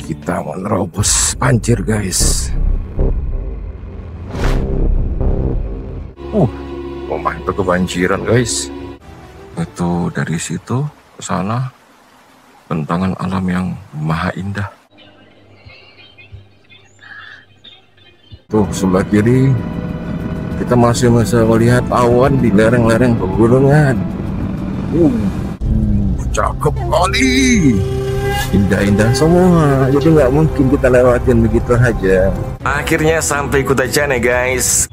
kita menerobos banjir, guys. Rumah itu kebanjiran, guys. Itu dari situ ke sana, bentangan alam yang maha indah. Tuh sebelah kiri kita masih bisa melihat awan di lereng-lereng pegunungan. Cakep kali, indah-indah semua, jadi nggak mungkin kita lewatin begitu aja. Akhirnya sampai Kutachane, guys.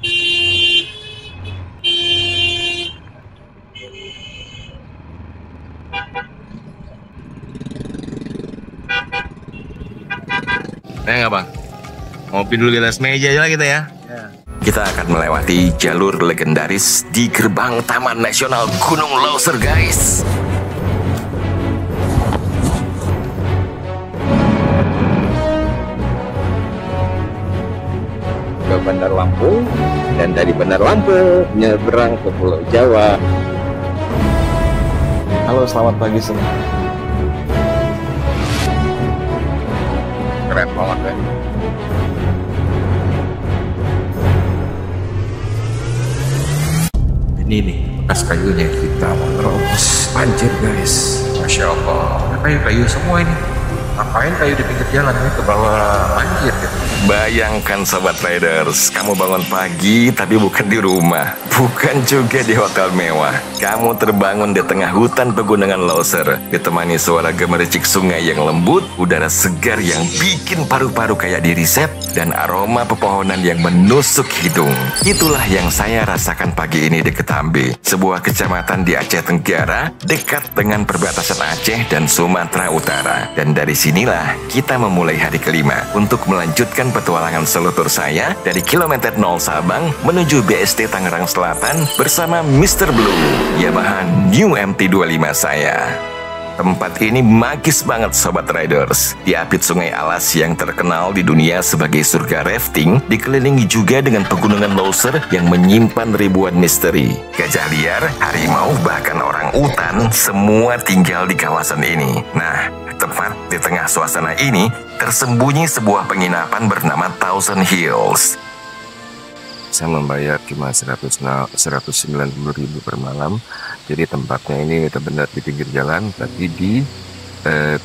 Nggak bang, ngopi dulu di atas meja aja lah kita ya. Kita akan melewati jalur legendaris di gerbang Taman Nasional Gunung Leuser, guys. Ke Bandar Lampung, dan dari Bandar Lampung nyebrang ke Pulau Jawa. Halo, selamat pagi semua. Keren banget kan? Ini nih bekas kayunya, kita menerobos banjir, guys. Masya Allah, kayu-kayu semua ini. Ngapain kayu di pinggir jalan ini ke bawah banjir gitu. Bayangkan Sobat Riders, kamu bangun pagi tapi bukan di rumah, bukan juga di hotel mewah. Kamu terbangun di tengah hutan pegunungan Leuser, ditemani suara gemericik sungai yang lembut, udara segar yang bikin paru-paru kayak dirisep, dan aroma pepohonan yang menusuk hidung. Itulah yang saya rasakan pagi ini di Ketambe, sebuah kecamatan di Aceh Tenggara, dekat dengan perbatasan Aceh dan Sumatera Utara. Dan dari sinilah kita memulai hari kelima untuk melanjutkan petualangan selutur saya dari kilometer 0 Sabang menuju BSD Tangerang Selatan bersama Mr. Blue Yamaha New MT25 saya. Tempat ini magis banget Sobat Riders. Diapit Sungai Alas yang terkenal di dunia sebagai surga rafting, dikelilingi juga dengan pegunungan Leuser yang menyimpan ribuan misteri. Gajah liar, harimau, bahkan orang utan, semua tinggal di kawasan ini. Nah, tepat di tengah suasana ini, tersembunyi sebuah penginapan bernama Thousand Hills. Saya membayar cuma 190.000 per malam. Jadi tempatnya ini benar-benar di pinggir jalan, tapi di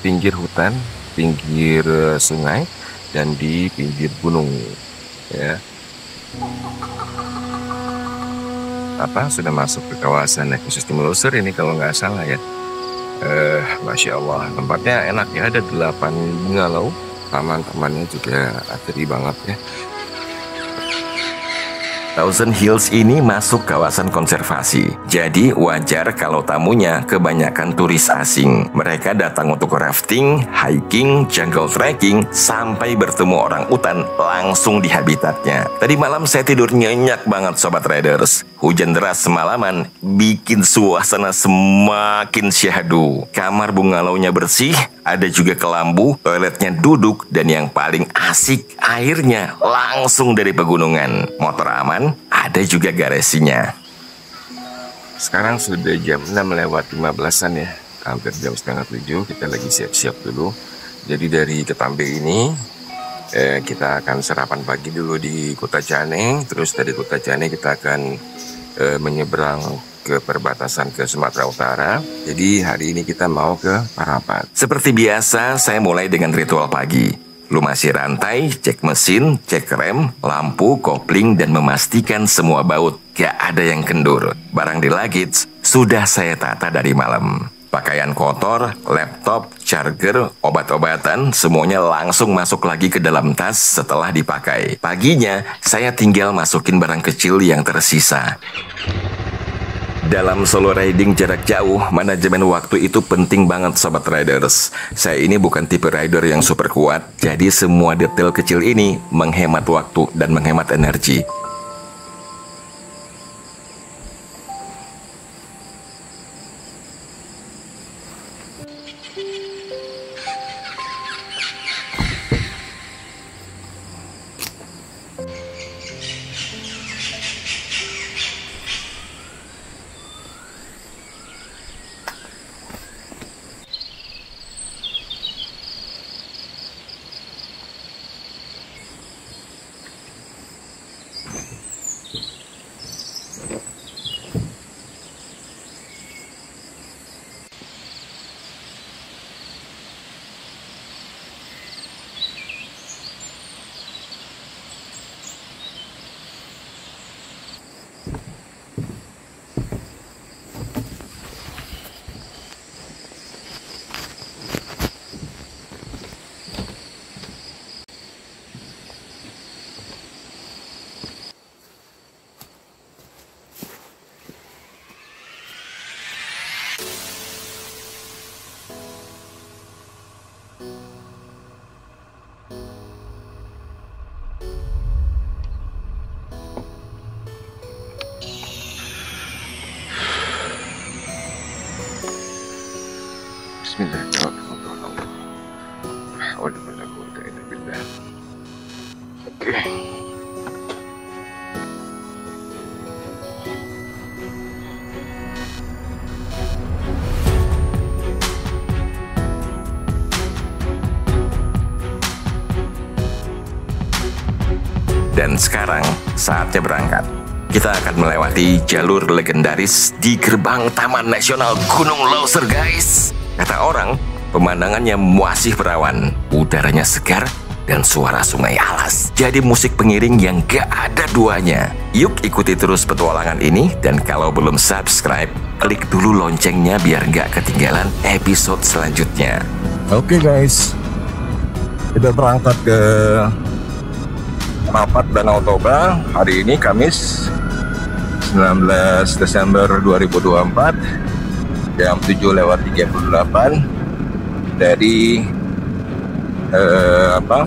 pinggir hutan, pinggir sungai, dan di pinggir gunung. Ya. Sudah masuk ke kawasan ekosistem Leuser ini kalau nggak salah ya. Masya Allah, tempatnya enak ya, ada 8 bungalow, taman-tamannya juga asri banget ya. Thousand Hills ini masuk kawasan konservasi, jadi wajar kalau tamunya kebanyakan turis asing. Mereka datang untuk rafting, hiking, jungle trekking, sampai bertemu orang utan langsung di habitatnya. Tadi malam saya tidur nyenyak banget Sobat Riders. Hujan deras semalaman bikin suasana semakin syahdu. Kamar bungalaunya bersih, ada juga kelambu, toiletnya duduk, dan yang paling asik, airnya langsung dari pegunungan. Motor aman, ada juga garasinya. Sekarang sudah jam 6:15 ya, hampir jam setengah 7. Kita lagi siap-siap dulu. Jadi dari Ketambe ini kita akan sarapan pagi dulu di Kutachane. Terus dari Kutachane kita akan menyeberang ke perbatasan ke Sumatera Utara. Jadi hari ini kita mau ke Parapat. Seperti biasa, saya mulai dengan ritual pagi. Lumasi rantai, cek mesin, cek rem, lampu, kopling, dan memastikan semua baut gak ada yang kendur. Barang di luggage sudah saya tata dari malam. Pakaian kotor, laptop, charger, obat-obatan, semuanya langsung masuk lagi ke dalam tas setelah dipakai. Paginya, saya tinggal masukin barang kecil yang tersisa. Dalam solo riding jarak jauh, manajemen waktu itu penting banget Sobat Riders. Saya ini bukan tipe rider yang super kuat, jadi semua detail kecil ini menghemat waktu dan menghemat energi. Oke. Dan sekarang saatnya berangkat. Kita akan melewati jalur legendaris di gerbang Taman Nasional Gunung Leuser, guys. Kata orang, pemandangannya masih perawan, udaranya segar, dan suara sungai alas. Jadi musik pengiring yang gak ada duanya. Yuk ikuti terus petualangan ini, dan kalau belum subscribe, klik dulu loncengnya biar gak ketinggalan episode selanjutnya. Oke guys, kita berangkat ke Rapat Danau Toba hari ini Kamis 19 Desember 2024 jam 7:38 dari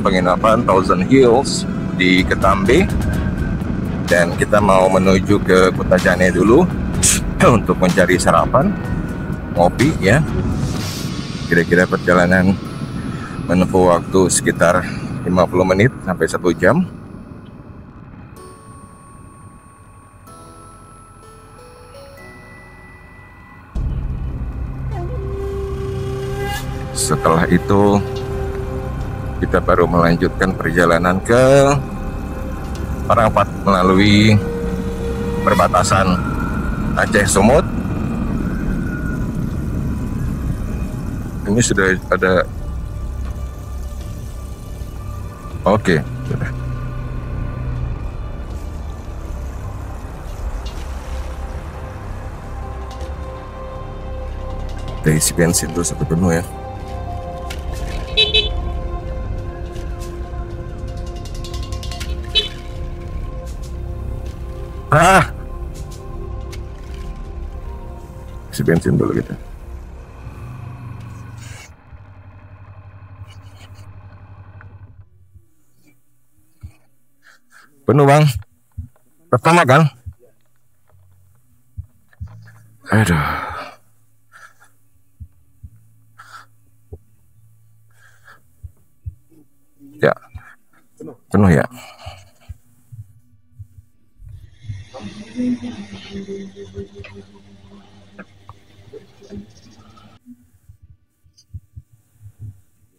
penginapan Thousand Hills di Ketambe, dan kita mau menuju ke Kutajane dulu untuk mencari sarapan, ngopi ya. Kira-kira perjalanan menempuh waktu sekitar 50 menit sampai 1 jam. Setelah itu kita baru melanjutkan perjalanan ke Parapat melalui perbatasan Aceh Sumut. Ini sudah ada. Oke, sudah. Kita isi bensin tuh satu penuh ya. Isi bensin dulu kita. Penuh bang. Pertama kan? Aduh. Ya. Penuh ya.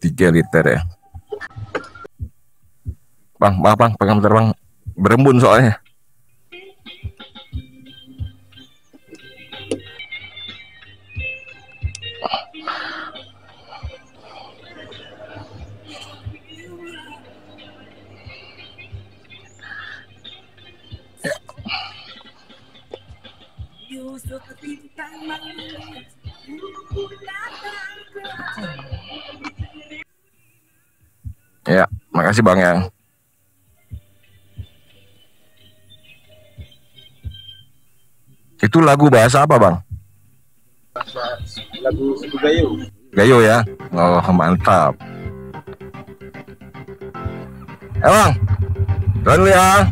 Tiga liter ya. Bang, pegang bentar bang. Berembun soalnya. Ya, makasih bang ya. Itu lagu bahasa apa bang? Lagu Gayo. Gayo ya. Oh mantap. Bang, dulu ya.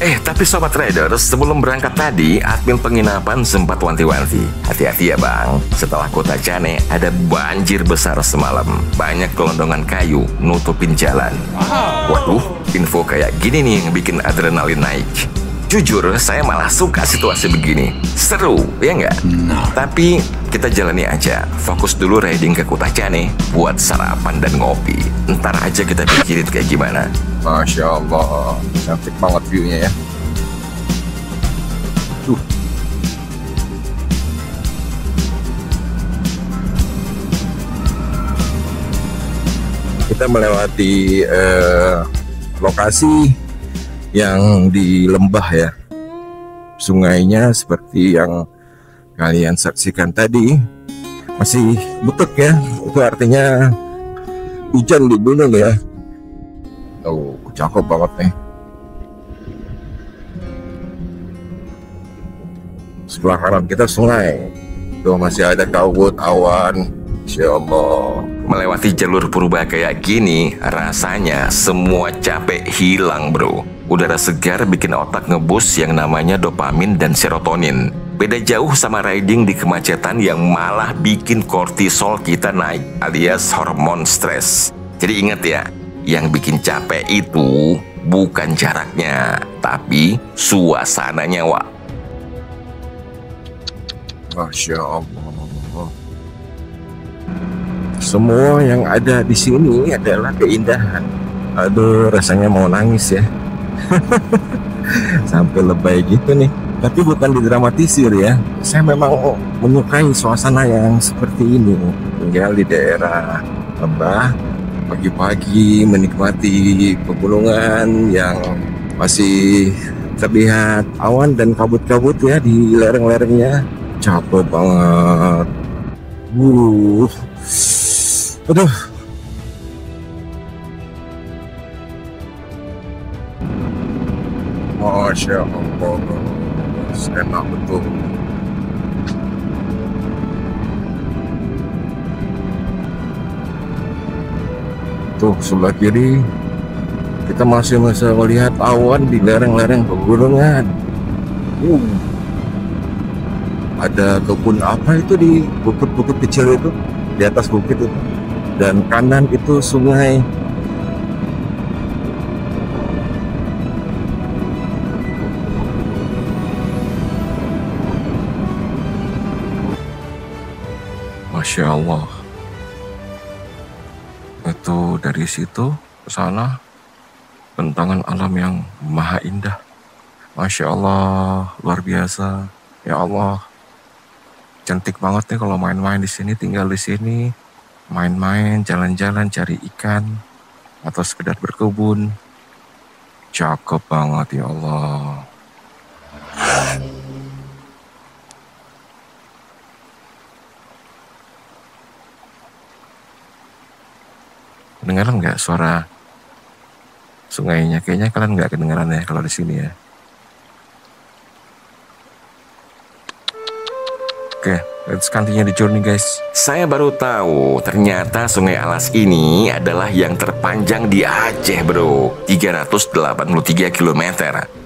Tapi Sobat Riders, sebelum berangkat tadi, admin penginapan sempat wanti-wanti. Hati-hati ya bang, setelah Kutajane ada banjir besar semalam. Banyak gelondongan kayu nutupin jalan. Waduh, info kayak gini nih yang bikin adrenalin naik. Jujur, saya malah suka situasi begini. Seru, ya nggak? Tapi kita jalani aja. Fokus dulu riding ke Kutajane buat sarapan dan ngopi. Ntar aja kita pikirin kayak gimana. Masya Allah, cantik banget view-nya ya. Kita melewati lokasi yang di lembah ya. Sungainya seperti yang kalian saksikan tadi masih butek ya. Itu artinya hujan di gunung ya. Oh, cakep banget nih. Sebelah kanan kita sungai. Tuh masih ada kabut, awan. Insya Allah. Melewati jalur purba kayak gini, rasanya semua capek hilang bro. Udara segar bikin otak ngebus yang namanya dopamin dan serotonin. Beda jauh sama riding di kemacetan yang malah bikin kortisol kita naik, alias hormon stres. Jadi ingat ya, yang bikin capek itu bukan jaraknya, tapi suasananya, Wak. Masya Allah. Semua yang ada di sini adalah keindahan. Aduh, rasanya mau nangis ya. Sampai lebay gitu nih. Tapi bukan didramatisir ya. Saya memang menyukai suasana yang seperti ini. Tinggal di daerah lembah, pagi-pagi menikmati pegunungan yang masih terlihat awan dan kabut-kabut ya di lereng-lerengnya. Capek banget. Aduh. Masya Allah, enak betul. Tuh sebelah kiri kita masih bisa melihat awan di lereng-lereng pegunungan. Ada kebun apa itu di bukit-bukit kecil itu, di atas bukit itu, dan kanan itu sungai. Masya Allah. Itu dari situ ke sana bentangan alam yang maha indah. Masya Allah, luar biasa. Ya Allah, cantik banget nih kalau main-main di sini, tinggal di sini, main-main, jalan-jalan, cari ikan, atau sekedar berkebun. Cakep banget ya Allah. Kedengaran nggak suara sungainya? Kayaknya kalian nggak kedengaran ya kalau di sini ya. Oke, let's continue the journey guys. Saya baru tahu ternyata Sungai Alas ini adalah yang terpanjang di Aceh bro. 383 km.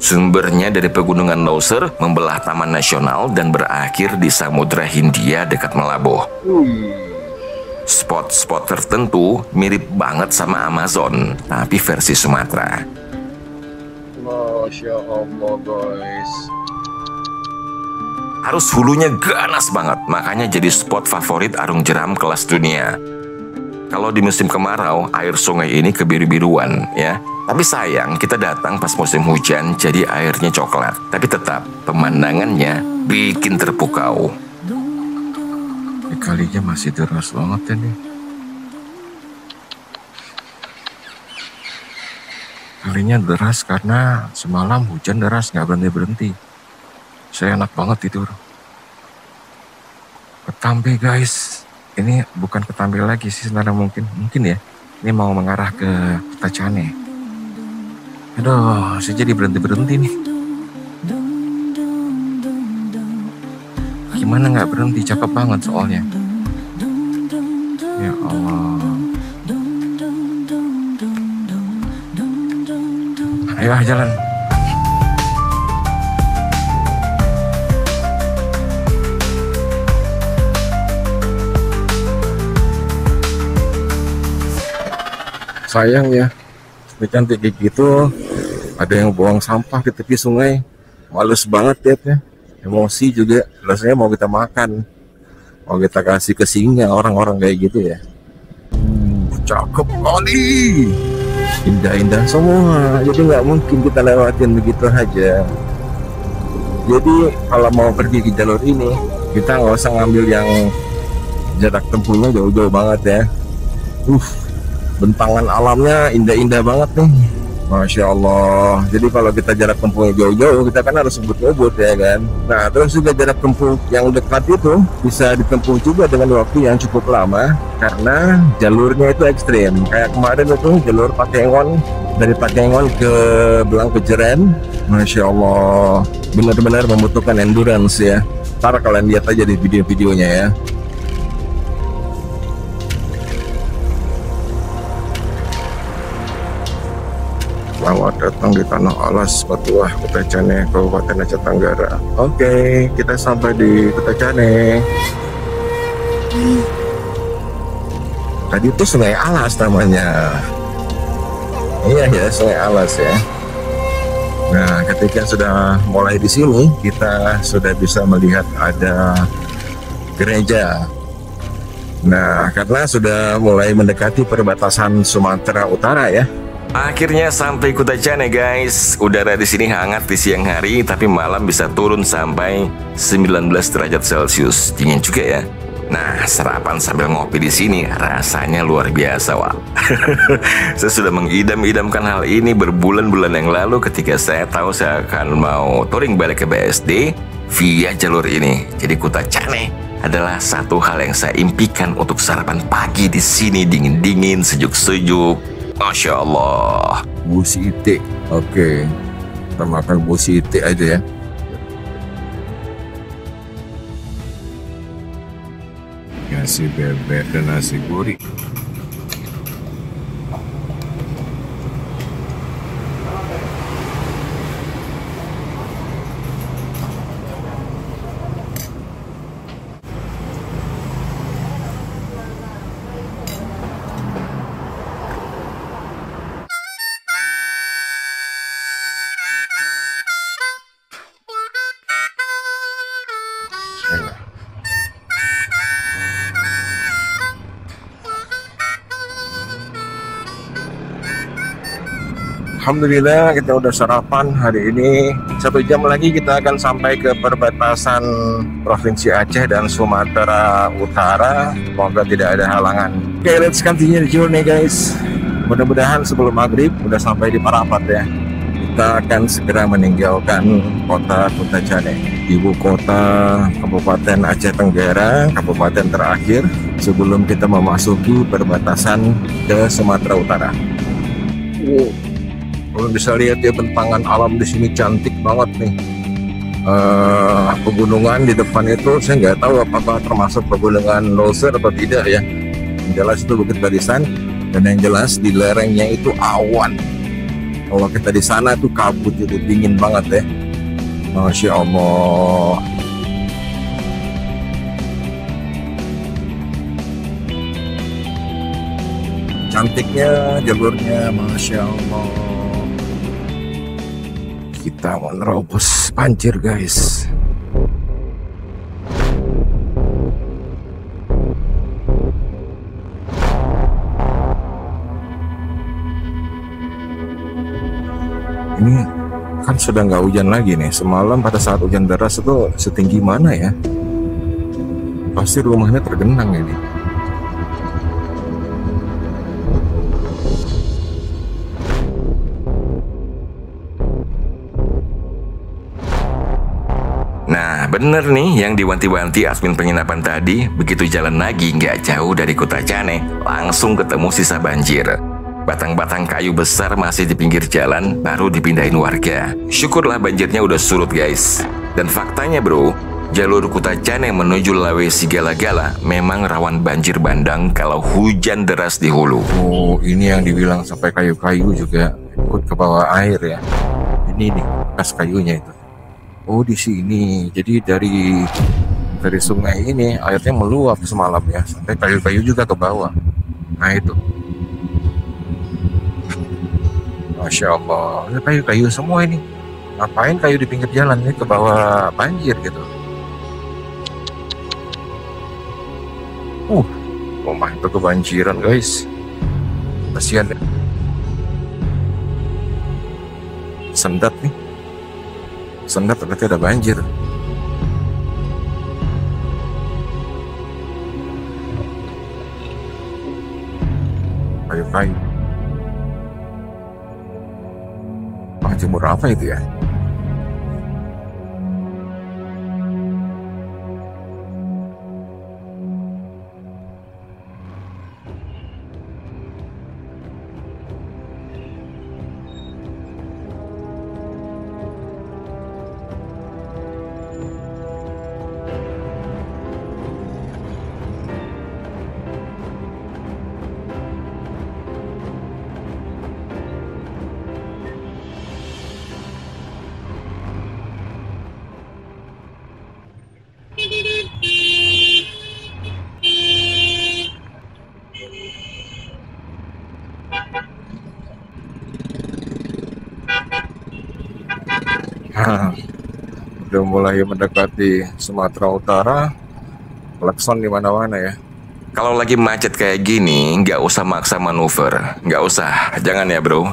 Sumbernya dari Pegunungan Leuser membelah Taman Nasional dan berakhir di Samudra Hindia dekat Melaboh. Spot-spot tertentu mirip banget sama Amazon, tapi versi Sumatera. Masya Allah guys. Arus hulunya ganas banget, makanya jadi spot favorit arung jeram kelas dunia. Kalau di musim kemarau, air sungai ini kebiru-biruan ya. Tapi sayang, kita datang pas musim hujan, jadi airnya coklat. Tapi tetap, pemandangannya bikin terpukau. Kalinya masih deras banget ya nih. Kalinya deras karena semalam hujan deras nggak berhenti-berhenti. Saya enak banget tidur. Ketambe guys. Ini bukan Ketambe lagi sih sebenarnya, mungkin ya. Ini mau mengarah ke Petacane. Aduh, saya jadi berhenti-berhenti nih. Gimana nggak berhenti, cakep banget soalnya. Ya Allah. Ayo jalan. Sayang ya, cantik kayak gitu, ada yang buang sampah di tepi sungai. Males banget liatnya. Emosi juga, rasanya mau kita makan, mau kita kasih ke singa orang-orang kayak gitu ya. Cakep kali, indah-indah semua, jadi nggak mungkin kita lewatin begitu aja. Jadi kalau mau pergi ke jalur ini, kita nggak usah ngambil yang jarak tempuhnya jauh-jauh banget ya. Bentangan alamnya indah-indah banget nih. Masya Allah. Jadi kalau kita jarak tempuhnya jauh-jauh, kita kan harus ngebut-ngebut ya kan. Nah terus juga jarak tempuh yang dekat itu bisa ditempuh juga dengan waktu yang cukup lama, karena jalurnya itu ekstrim. Kayak kemarin itu jalur Pakengon, dari Pakengon ke Blangkejeren. Masya Allah, benar-benar membutuhkan endurance ya. Ntar kalian lihat aja di video-videonya ya. Selamat datang di Tanah Alas, Batuah, Kota Cane, Kabupaten Aceh Tenggara. Oke, kita sampai di Kota Cane. Tadi itu Sungai Alas namanya. Iya ya, Sungai Alas ya. Nah, ketika sudah mulai di sini, kita sudah bisa melihat ada gereja. Nah, karena sudah mulai mendekati perbatasan Sumatera Utara ya. Akhirnya sampai Kota Cane guys. Udara di sini hangat di siang hari, tapi malam bisa turun sampai 19 derajat Celcius. Dingin juga ya. Nah, sarapan sambil ngopi di sini rasanya luar biasa, Wak. Saya sudah mengidam-idamkan hal ini berbulan-bulan yang lalu ketika saya tahu saya akan mau touring balik ke BSD via jalur ini. Jadi Kota Cane adalah satu hal yang saya impikan untuk sarapan pagi di sini, dingin-dingin, sejuk-sejuk. Masya Allah. Busi itik. Oke, kita makan busi itik aja ya. Nasi bebek dan nasi gurih. Alhamdulillah kita udah sarapan hari ini. 1 jam lagi kita akan sampai ke perbatasan Provinsi Aceh dan Sumatera Utara. Semoga tidak ada halangan. Oke, let's continue the journey guys. Mudah-mudahan sebelum maghrib udah sampai di Parapat ya. Kita akan segera meninggalkan kota Kota Cane, ibu kota Kabupaten Aceh Tenggara, kabupaten terakhir sebelum kita memasuki perbatasan ke Sumatera Utara. Kalau bisa lihat ya, bentangan alam di sini cantik banget nih. Pegunungan di depan itu saya nggak tahu apakah termasuk pegunungan Loser atau tidak ya. Yang jelas itu Bukit Barisan, dan yang jelas di lerengnya itu awan. Kalau kita di sana tuh kabut, itu dingin banget ya. Masya Allah. Cantiknya jalurnya, Masya Allah. Kita menerobos banjir guys. Ini kan sudah nggak hujan lagi nih. Semalam pada saat hujan deras itu setinggi mana ya? Pasti rumahnya tergenang ini. Nah, bener nih yang diwanti-wanti admin penginapan tadi. Begitu jalan lagi nggak jauh dari Kota Cane, langsung ketemu sisa banjir. Batang-batang kayu besar masih di pinggir jalan, baru dipindahin warga. Syukurlah banjirnya udah surut guys. Dan faktanya bro, jalur Kota Cane menuju Lawesi Gala-Gala memang rawan banjir bandang kalau hujan deras di hulu. Oh, ini yang dibilang sampai kayu-kayu juga ikut ke bawah air ya. Ini nih bekas kayunya itu. Oh, di sini. Jadi dari sungai ini airnya meluap semalam ya, sampai kayu-kayu juga ke bawah. Nah itu. Masya Allah. Ini kayu-kayu semua ini. Ngapain kayu di pinggir jalan ini ke bawah banjir gitu. Rumah itu kebanjiran guys. Kasihan ya. Sendat nih. Sendat berarti ada banjir. Kayu-kayu. Jemur apa itu ya? mulai mendekati Sumatera Utara, klakson di mana-mana ya. Kalau lagi macet kayak gini, nggak usah maksa manuver. Nggak usah, jangan ya bro.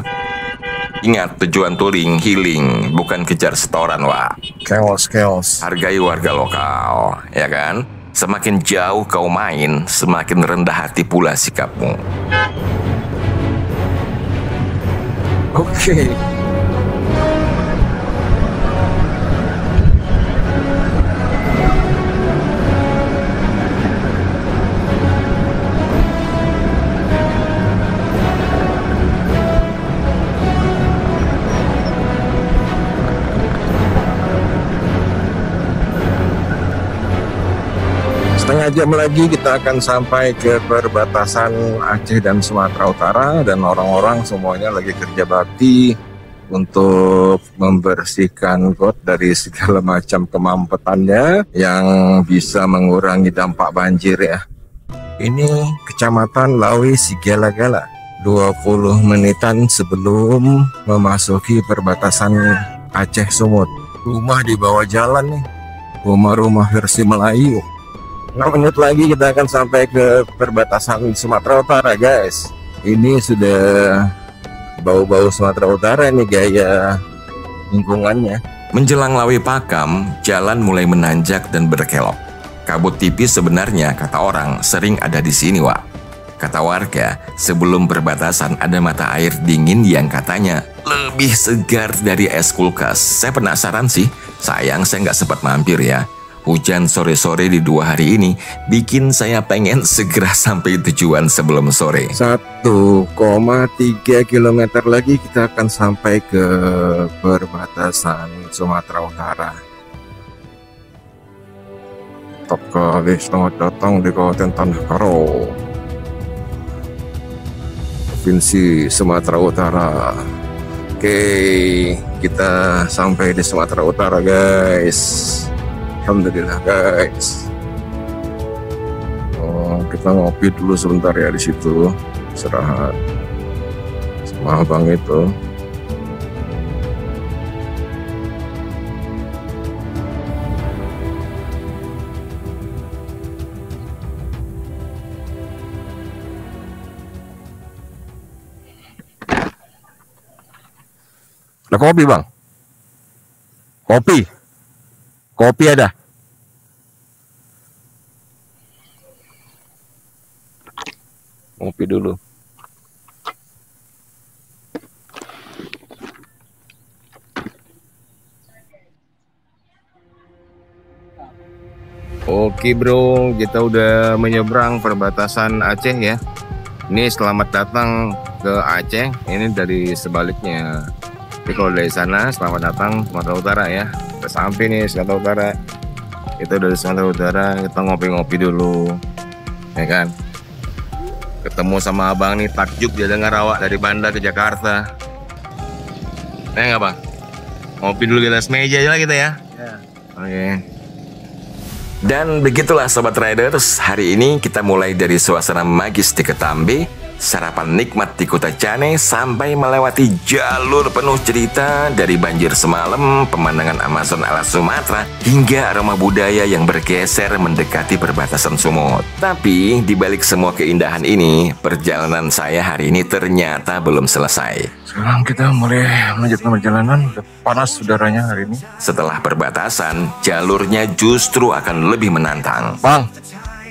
Ingat, tujuan touring, healing, bukan kejar setoran, Wak. Chaos. Hargai warga lokal, ya kan? Semakin jauh kau main, semakin rendah hati pula sikapmu. Oke. Setengah jam lagi kita akan sampai ke perbatasan Aceh dan Sumatera Utara, dan orang-orang semuanya lagi kerja bakti untuk membersihkan got dari segala macam kemampetannya yang bisa mengurangi dampak banjir ya. Ini Kecamatan Lawi Sigala-gala, 20 menitan sebelum memasuki perbatasan Aceh Sumut. Rumah di bawah jalan nih, rumah-rumah versi Melayu. 6 menit lagi kita akan sampai ke perbatasan Sumatera Utara guys. Ini sudah bau-bau Sumatera Utara nih gaya lingkungannya. Menjelang Lawi Pakam, jalan mulai menanjak dan berkelok. Kabut tipis sebenarnya, kata orang, sering ada di sini, Wak. Kata warga, sebelum perbatasan ada mata air dingin yang katanya lebih segar dari es kulkas. Saya penasaran sih, sayang saya nggak sempat mampir ya. Hujan sore-sore di 2 hari ini bikin saya pengen segera sampai tujuan sebelum sore. 1,3 km lagi kita akan sampai ke perbatasan Sumatera Utara. Top kali, selamat datang di Kabupaten Tanah Karo, Provinsi Sumatera Utara. Oke, kita sampai di Sumatera Utara guys. Alhamdulillah guys. Kita ngopi dulu sebentar ya di situ, istirahat sama abang itu. Ada kopi bang? Kopi ada? Kopi dulu. Oke bro, kita udah menyeberang perbatasan Aceh ya. Ini selamat datang ke Aceh. Ini dari sebaliknya. Jadi kalau dari sana selamat datang Sumatera Utara ya. Kita sampai nih Sumatera Utara. Kita dari Sumatera Utara, kita ngopi-ngopi dulu, ya kan. Ketemu sama abang nih, takjub dia dengar awak dari Banda ke Jakarta. Nggak bang? Ngopi dulu di atas meja aja lah kita ya. Oke. Dan begitulah Sobat Riders, hari ini kita mulai dari suasana magis di Ketambe, sarapan nikmat di Kota Jane, sampai melewati jalur penuh cerita dari banjir semalam, pemandangan Amazon ala Sumatera, hingga aroma budaya yang bergeser mendekati perbatasan Sumut. Tapi di balik semua keindahan ini, perjalanan saya hari ini ternyata belum selesai. Sekarang kita mulai melanjutkan perjalanan. Udah panas udaranya hari ini. Setelah perbatasan, jalurnya justru akan lebih menantang. Bang,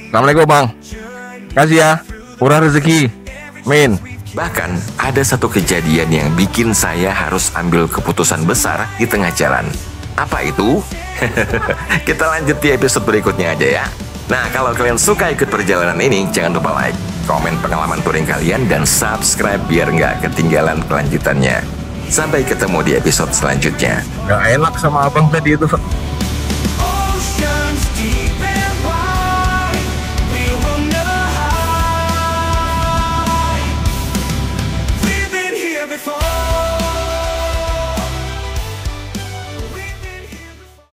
assalamualaikum bang. Kasih ya, murah rezeki. Min. Bahkan ada satu kejadian yang bikin saya harus ambil keputusan besar di tengah jalan. Apa itu? Kita lanjut di episode berikutnya aja ya. Nah, kalau kalian suka ikut perjalanan ini, jangan lupa like, komen pengalaman touring kalian, dan subscribe biar nggak ketinggalan kelanjutannya. Sampai ketemu di episode selanjutnya. Gak enak sama abang tadi itu.